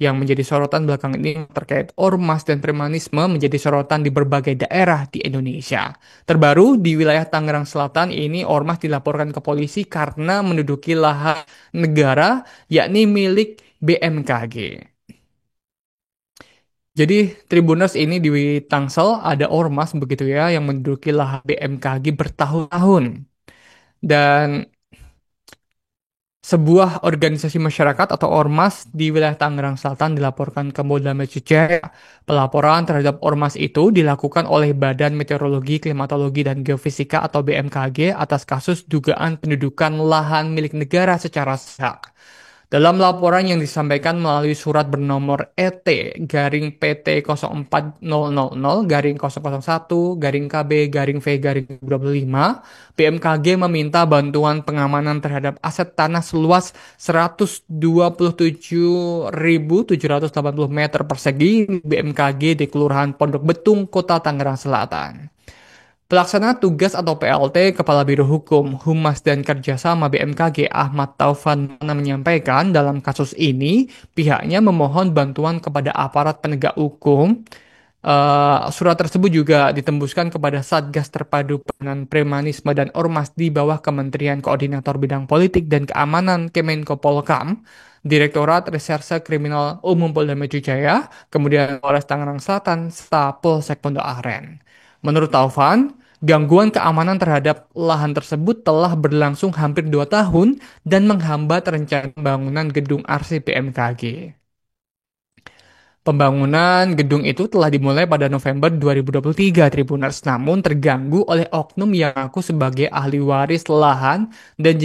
Yang menjadi sorotan belakang ini terkait ormas dan premanisme menjadi sorotan di berbagai daerah di Indonesia. Terbaru di wilayah Tangerang Selatan ini ormas dilaporkan ke polisi karena menduduki lahan negara yakni milik BMKG. Jadi Tribuners ini di Tangsel ada ormas begitu ya yang menduduki lahan BMKG bertahun-tahun. Dan sebuah organisasi masyarakat atau ormas di wilayah Tangerang Selatan dilaporkan ke Polda Metro Jaya. Pelaporan terhadap ormas itu dilakukan oleh Badan Meteorologi, Klimatologi, dan Geofisika atau BMKG atas kasus dugaan pendudukan lahan milik negara secara sah. Dalam laporan yang disampaikan melalui surat bernomor ET garing PT 04000 garing 001 garing KB garing V garing 25, BMKG meminta bantuan pengamanan terhadap aset tanah seluas 127.780 meter persegi BMKG di Kelurahan Pondok Betung, Kota Tangerang Selatan. Pelaksana tugas atau PLT Kepala Biro Hukum, Humas dan Kerjasama BMKG Ahmad Taufan menyampaikan dalam kasus ini pihaknya memohon bantuan kepada aparat penegak hukum. Surat tersebut juga ditembuskan kepada Satgas Terpadu Penanganan Premanisme dan Ormas di bawah Kementerian Koordinator Bidang Politik dan Keamanan Kemenko Polhukam, Direktorat Reserse Kriminal Umum Polda Metro Jaya, kemudian Polres Tangerang Selatan, serta Polsek Pondok Aren. Menurut Taufan, gangguan keamanan terhadap lahan tersebut telah berlangsung hampir 2 tahun dan menghambat rencana pembangunan gedung arsip BMKG. Pembangunan gedung itu telah dimulai pada November 2023, Tribuners, namun terganggu oleh oknum yang mengaku sebagai ahli waris lahan dan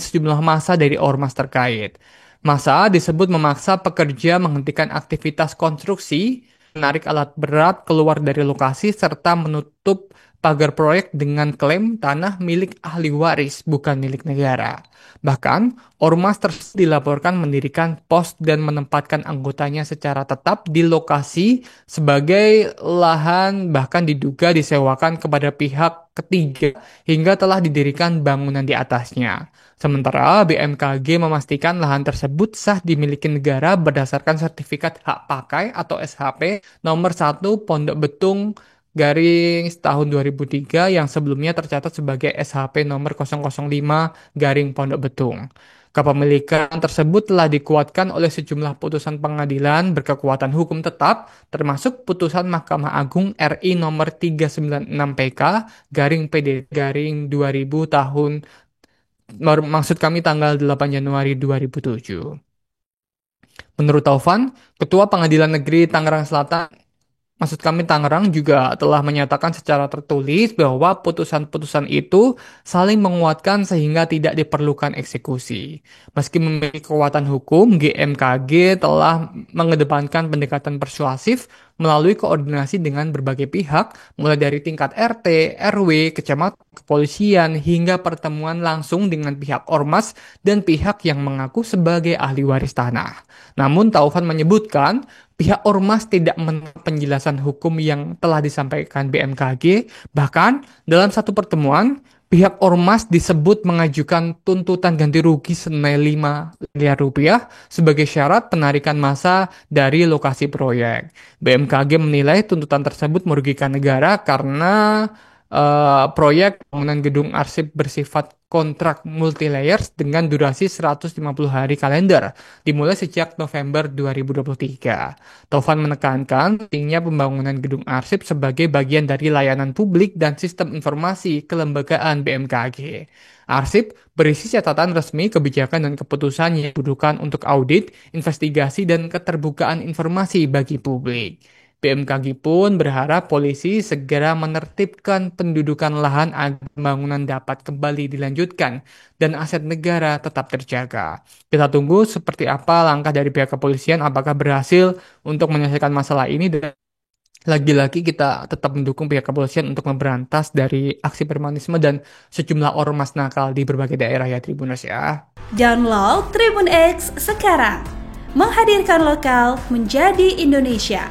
sejumlah massa dari ormas terkait. Massa disebut memaksa pekerja menghentikan aktivitas konstruksi, menarik alat berat keluar dari lokasi, serta menutup pagar proyek dengan klaim tanah milik ahli waris, bukan milik negara. Bahkan, ormas tersebut dilaporkan mendirikan pos dan menempatkan anggotanya secara tetap di lokasi sebagai lahan, bahkan diduga disewakan kepada pihak ketiga hingga telah didirikan bangunan di atasnya. Sementara BMKG memastikan lahan tersebut sah dimiliki negara berdasarkan sertifikat hak pakai atau SHP nomor 1 Pondok Betung garing tahun 2003 yang sebelumnya tercatat sebagai SHP nomor 005 garing Pondok Betung. Kepemilikan tersebut telah dikuatkan oleh sejumlah putusan pengadilan berkekuatan hukum tetap, termasuk putusan Mahkamah Agung RI nomor 396 PK garing PD garing 2000 tahun, maksud kami tanggal 8 Januari 2007. Menurut Taufan, Ketua Pengadilan Negeri Tangerang Selatan, maksud kami Tangerang, juga telah menyatakan secara tertulis bahwa putusan-putusan itu saling menguatkan sehingga tidak diperlukan eksekusi. Meski memiliki kekuatan hukum, GMKG telah mengedepankan pendekatan persuasif melalui koordinasi dengan berbagai pihak, mulai dari tingkat RT, RW, kecamatan, kepolisian, hingga pertemuan langsung dengan pihak ormas dan pihak yang mengaku sebagai ahli waris tanah. Namun Taufan menyebutkan pihak ormas tidak menolak penjelasan hukum yang telah disampaikan BMKG. Bahkan dalam satu pertemuan, pihak ormas disebut mengajukan tuntutan ganti rugi senilai 5 miliar rupiah sebagai syarat penarikan massa dari lokasi proyek. BMKG menilai tuntutan tersebut merugikan negara karena proyek bangunan gedung arsip bersifat kontrak multi-layers dengan durasi 150 hari kalender, dimulai sejak November 2023. Taufan menekankan pentingnya pembangunan gedung arsip sebagai bagian dari layanan publik dan sistem informasi kelembagaan BMKG. Arsip berisi catatan resmi, kebijakan, dan keputusan yang dibutuhkan untuk audit, investigasi, dan keterbukaan informasi bagi publik. BMKG pun berharap polisi segera menertibkan pendudukan lahan agar pembangunan dapat kembali dilanjutkan dan aset negara tetap terjaga. Kita tunggu seperti apa langkah dari pihak kepolisian, apakah berhasil untuk menyelesaikan masalah ini, dan lagi-lagi kita tetap mendukung pihak kepolisian untuk memberantas dari aksi premanisme dan sejumlah ormas nakal di berbagai daerah ya Tribuners ya. Download Tribun X sekarang, menghadirkan lokal menjadi Indonesia.